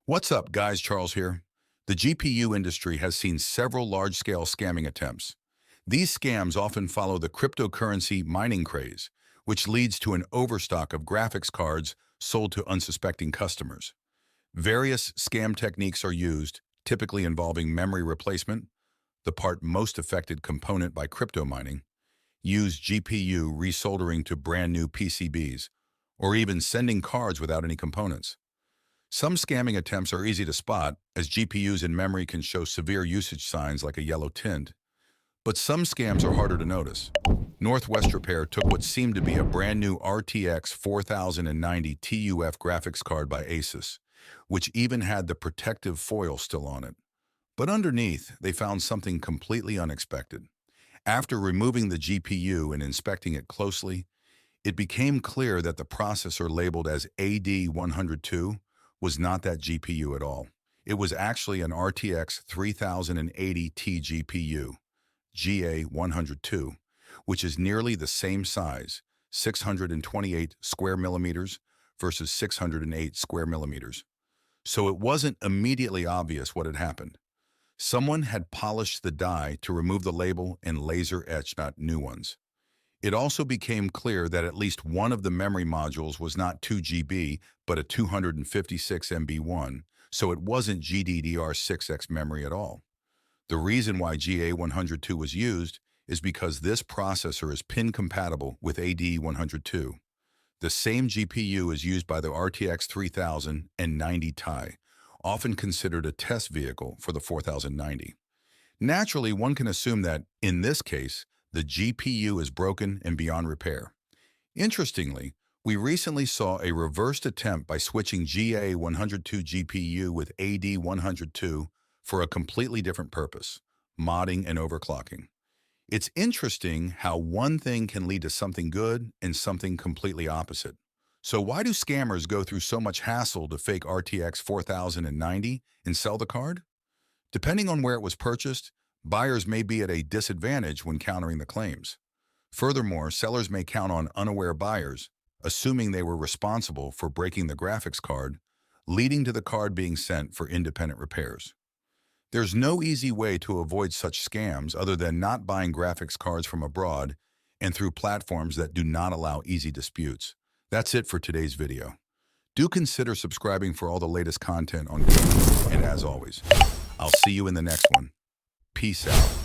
What's up, guys? Charles here. The GPU industry has seen several large-scale scamming attempts. These scams often follow the cryptocurrency mining craze, which leads to an overstock of graphics cards sold to unsuspecting customers. Various scam techniques are used, typically involving memory replacement, the part most affected component by crypto mining, use GPU resoldering to brand new PCBs, or even sending cards without any components. Some scamming attempts are easy to spot, as GPUs in memory can show severe usage signs like a yellow tint. But some scams are harder to notice. Northwestrepair took what seemed to be a brand new RTX 4090 TUF graphics card by Asus, which even had the protective foil still on it. But underneath, they found something completely unexpected. After removing the GPU and inspecting it closely, it became clear that the processor labeled as AD102 was not that GPU at all. It was actually an RTX 3080 T GPU, GA102, which is nearly the same size, 628 square millimeters versus 608 square millimeters. So it wasn't immediately obvious what had happened. Someone had polished the die to remove the label and laser etched out new ones. It also became clear that at least one of the memory modules was not 2 GB, but a 256 MB one, so it wasn't GDDR6X memory at all. The reason why GA102 was used is because this processor is pin compatible with AD102. The same GPU is used by the RTX 3090 Ti, often considered a test vehicle for the 4090. Naturally, one can assume that, in this case, the GPU is broken and beyond repair. Interestingly, we recently saw a reversed attempt by switching GA102 GPU with AD102 for a completely different purpose, modding and overclocking. It's interesting how one thing can lead to something good and something completely opposite. So why do scammers go through so much hassle to fake RTX 4090 and sell the card? Depending on where it was purchased, buyers may be at a disadvantage when countering the claims. Furthermore, sellers may count on unaware buyers, assuming they were responsible for breaking the graphics card, leading to the card being sent for independent repairs. There's no easy way to avoid such scams other than not buying graphics cards from abroad and through platforms that do not allow easy disputes. That's it for today's video. Do consider subscribing for all the latest content on gaming, and as always, I'll see you in the next one. Peace out.